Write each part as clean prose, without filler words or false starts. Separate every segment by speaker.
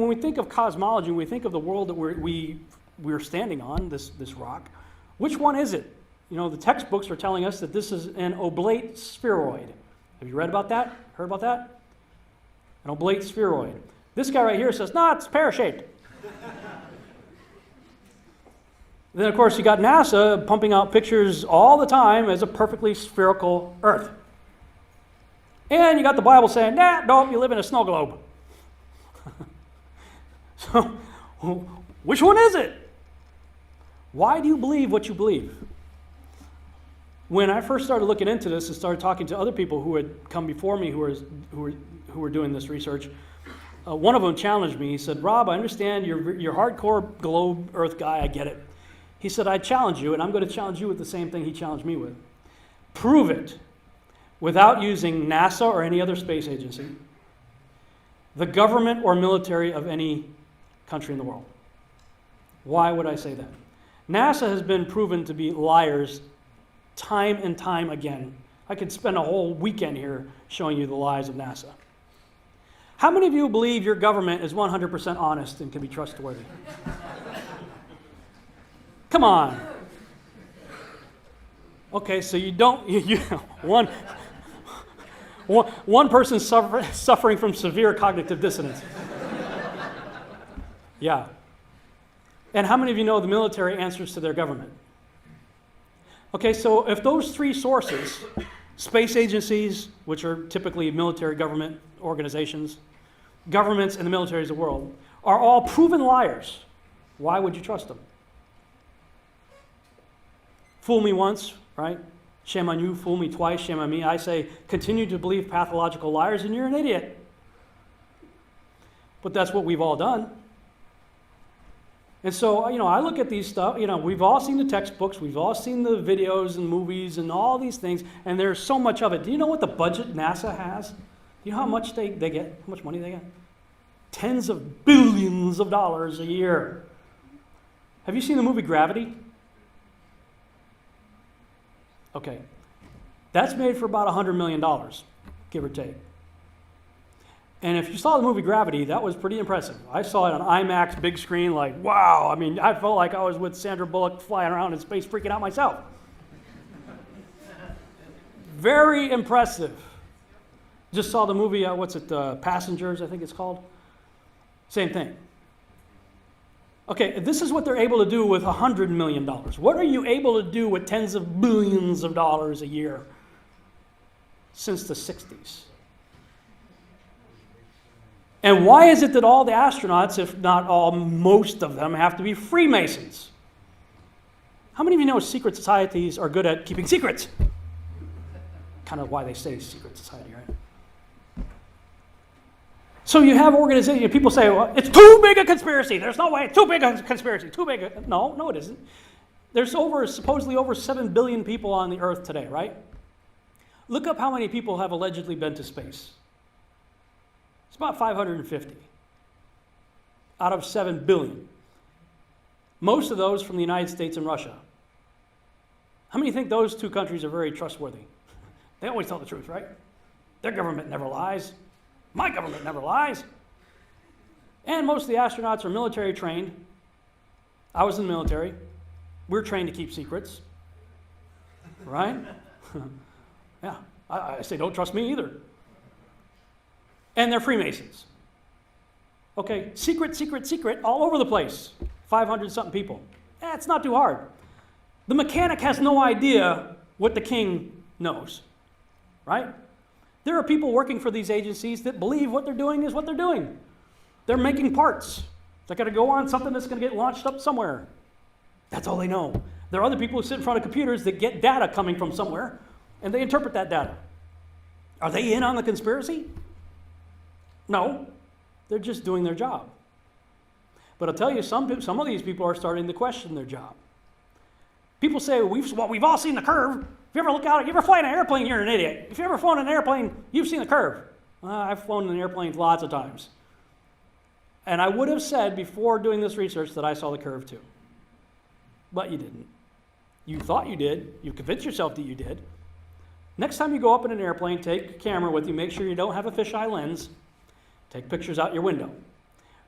Speaker 1: When we think of cosmology, when we think of the world that we're standing on, this rock, which one is it? You know, the textbooks are telling us that this is an oblate spheroid. Have you read about that? Heard about that? An oblate spheroid. This guy right here says, no, it's pear-shaped. Then, of course, you got NASA pumping out pictures all the time as a perfectly spherical Earth. And you got the Bible saying, nah, no, you live in a snow globe. So, which one is it? Why do you believe what you believe? When I first started looking into this and started talking to other people who had come before me who were doing this research, one of them challenged me. He said, Rob, I understand you're hardcore globe Earth guy, I get it. He said, I challenge you, and I'm going to challenge you with the same thing he challenged me with. Prove it without using NASA or any other space agency, the government or military of any country in the world. Why would I say that? NASA has been proven to be liars time and time again. I could spend a whole weekend here showing you the lies of NASA. How many of you believe your government is 100% honest and can be trustworthy? Come on. Okay, so you don't, one person suffering from severe cognitive dissonance. Yeah. And how many of you know the military answers to their government? Okay, so if those three sources, space agencies, which are typically military government organizations, governments and the militaries of the world, are all proven liars, why would you trust them? Fool me once, right? Shame on you. Fool me twice, shame on me. I say, continue to believe pathological liars and you're an idiot. But that's what we've all done. And so, I look at these stuff, we've all seen the textbooks, we've all seen the videos and movies and all these things, and there's so much of it. Do you know what the budget NASA has? Do you know how much they get? How much money they get? Tens of billions of dollars a year. Have you seen the movie Gravity? Okay. That's made for about $100 million, give or take. And if you saw the movie Gravity, that was pretty impressive. I saw it on IMAX, big screen, like, wow. I mean, I felt like I was with Sandra Bullock flying around in space, freaking out myself. Very impressive. Just saw the movie, Passengers, I think it's called. Same thing. Okay, this is what they're able to do with $100 million. What are you able to do with tens of billions of dollars a year since the 60s? And why is it that all the astronauts, if not all, most of them, have to be Freemasons? How many of you know secret societies are good at keeping secrets? Kind of why they say secret society, right? So you have organizations, people say, well, it's too big a conspiracy. There's no way, too big a conspiracy, too big a... No, it isn't. There's supposedly over 7 billion people on the earth today, right? Look up how many people have allegedly been to space. It's about 550 out of 7 billion. Most of those from the United States and Russia. How many think those two countries are very trustworthy? They always tell the truth, right? Their government never lies. My government never lies. And most of the astronauts are military trained. I was in the military. We're trained to keep secrets. Right? Yeah. I say don't trust me either. And they're Freemasons. Okay, secret, all over the place. 500-something people. It's not too hard. The mechanic has no idea what the king knows. Right? There are people working for these agencies that believe what they're doing is what they're doing. They're making parts. They're going to go on something that's going to get launched up somewhere. That's all they know. There are other people who sit in front of computers that get data coming from somewhere, and they interpret that data. Are they in on the conspiracy? No. They're just doing their job. But I'll tell you, some of these people are starting to question their job. People say, we've all seen the curve. If you ever look out, you ever fly in an airplane, you're an idiot. If you ever flown in an airplane, you've seen the curve. I've flown in airplanes lots of times. And I would have said before doing this research that I saw the curve too. But you didn't. You thought you did. You convinced yourself that you did. Next time you go up in an airplane, take a camera with you. Make sure you don't have a fisheye lens. Take pictures out your window.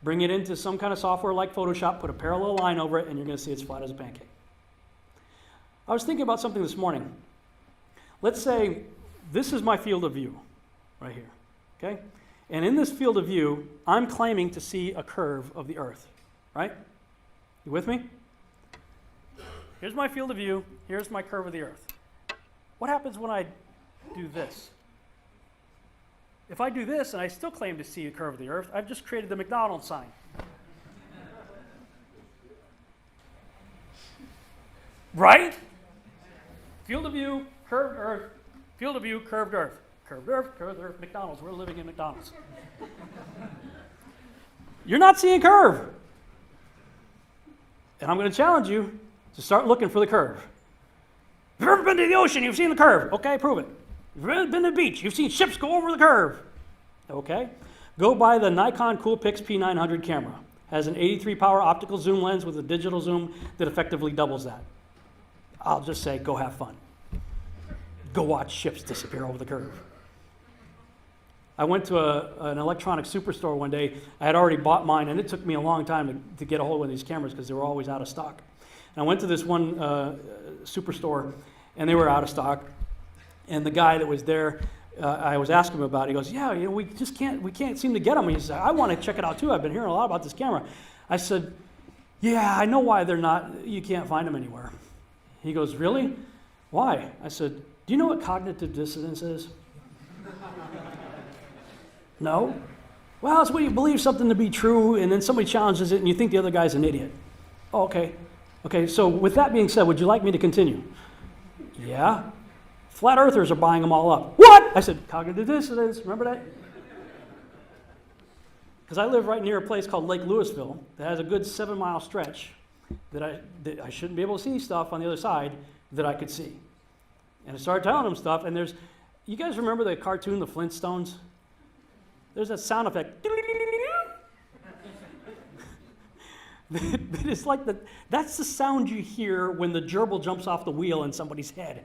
Speaker 1: bring it into some kind of software like Photoshop, put a parallel line over it, and you're going to see it's flat as a pancake. I was thinking about something this morning. Let's say this is my field of view right here, okay? And in this field of view, I'm claiming to see a curve of the earth, right? You with me? Here's my field of view. Here's my curve of the earth. What happens when I do this? If I do this and I still claim to see a curve of the earth, I've just created the McDonald's sign. Right? Field of view, curved earth. Field of view, curved earth. Curved earth, McDonald's. We're living in McDonald's. You're not seeing a curve. And I'm going to challenge you to start looking for the curve. If you've ever been to the ocean, you've seen the curve. Okay, prove it. If you've ever been to the beach, you've seen ships go over the curve. Okay? Go buy the Nikon Coolpix P900 camera. Has an 83 power optical zoom lens with a digital zoom that effectively doubles that. I'll just say, go have fun. Go watch ships disappear over the curve. I went to an electronic superstore one day. I had already bought mine, and it took me a long time to get a hold of one of these cameras because they were always out of stock. And I went to this one superstore, and they were out of stock. And the guy that was there, I was asking him about it. He goes, "Yeah, we can't seem to get them." He said, "I want to check it out too. I've been hearing a lot about this camera." I said, "Yeah, I know why you can't find them anywhere." He goes, "Really? Why?" I said, "Do you know what cognitive dissonance is?" No? Well, it's when you believe something to be true, and then somebody challenges it, and you think the other guy's an idiot. Oh, okay. Okay, so with that being said, would you like me to continue? Yeah. Flat earthers are buying them all up. What? I said, cognitive dissonance. Remember that? Because I live right near a place called Lake Louisville that has a good 7-mile stretch that I shouldn't be able to see stuff on the other side that I could see. And I started telling them stuff, and you guys remember the cartoon, The Flintstones? There's that sound effect. It's like that's the sound you hear when the gerbil jumps off the wheel in somebody's head.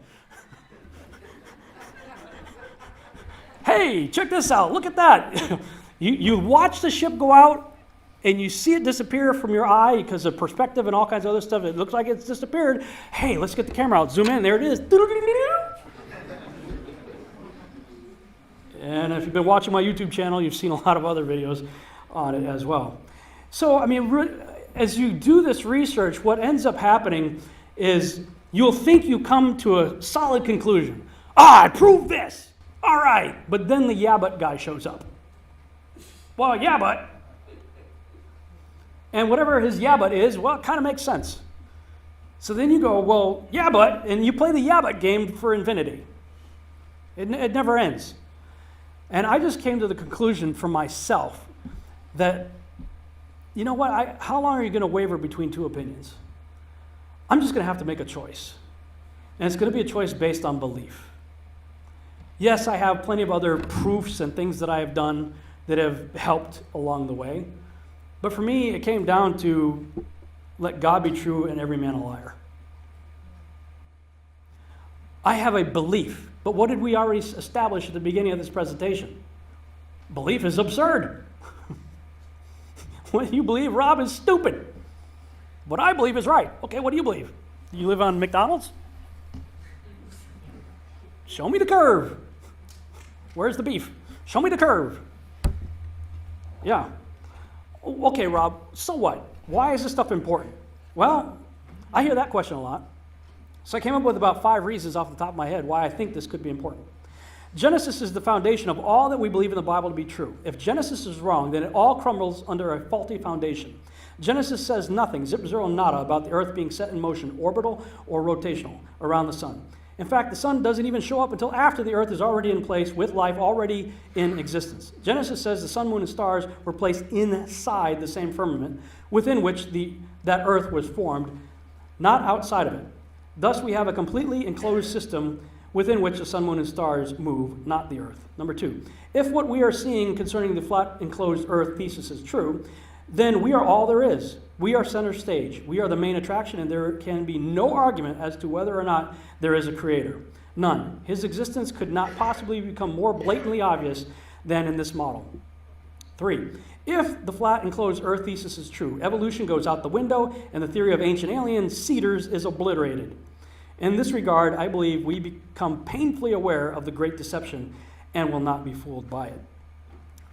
Speaker 1: Hey, check this out. Look at that. You watch the ship go out, and you see it disappear from your eye because of perspective and all kinds of other stuff. It looks like it's disappeared. Hey, let's get the camera out. Zoom in. There it is. And if you've been watching my YouTube channel, you've seen a lot of other videos on it as well. So, I mean, as you do this research, what ends up happening is you'll think you come to a solid conclusion. I proved this. All right. But then the yeah, but guy shows up. Well, yeah, but. And whatever his yeah, but is, well, it kind of makes sense. So then you go, well, yeah, but, and you play the yeah, but game for infinity. It never ends. And I just came to the conclusion for myself that, you know what, how long are you going to waver between two opinions? I'm just going to have to make a choice. And it's going to be a choice based on belief. Yes, I have plenty of other proofs and things that I have done that have helped along the way. But for me, it came down to let God be true and every man a liar. I have a belief. But what did we already establish at the beginning of this presentation? Belief is absurd. What you believe, Rob, is stupid. What I believe is right. Okay, what do you believe? You live on McDonald's? Show me the curve. Where's the beef? Show me the curve. Yeah. Okay, Rob, so what? Why is this stuff important? Well, I hear that question a lot. So I came up with about 5 reasons off the top of my head why I think this could be important. Genesis is the foundation of all that we believe in the Bible to be true. If Genesis is wrong, then it all crumbles under a faulty foundation. Genesis says nothing, zip, zero, nada, about the earth being set in motion, orbital or rotational, around the sun. In fact, the sun doesn't even show up until after the earth is already in place with life already in existence. Genesis says the sun, moon, and stars were placed inside the same firmament within which that earth was formed, not outside of it. Thus, we have a completely enclosed system within which the sun, moon, and stars move, not the earth. Number 2, if what we are seeing concerning the flat enclosed earth thesis is true, then we are all there is. We are center stage. We are the main attraction, and there can be no argument as to whether or not there is a creator. None. His existence could not possibly become more blatantly obvious than in this model. 3, If the flat enclosed Earth thesis is true, evolution goes out the window and the theory of ancient alien cedars is obliterated. In this regard, I believe we become painfully aware of the great deception and will not be fooled by it.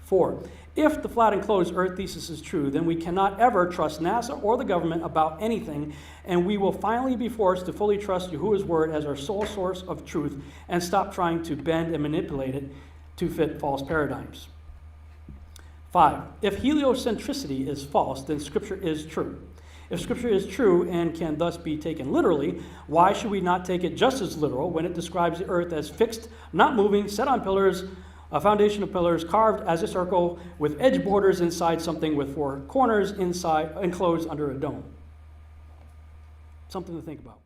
Speaker 1: 4. If the flat enclosed Earth thesis is true, then we cannot ever trust NASA or the government about anything, and we will finally be forced to fully trust Yahuwah's word as our sole source of truth and stop trying to bend and manipulate it to fit false paradigms. 5. If heliocentricity is false, then Scripture is true. If Scripture is true and can thus be taken literally, why should we not take it just as literal when it describes the earth as fixed, not moving, set on pillars, a foundation of pillars, carved as a circle, with edge borders inside something with 4 corners inside, enclosed under a dome? Something to think about.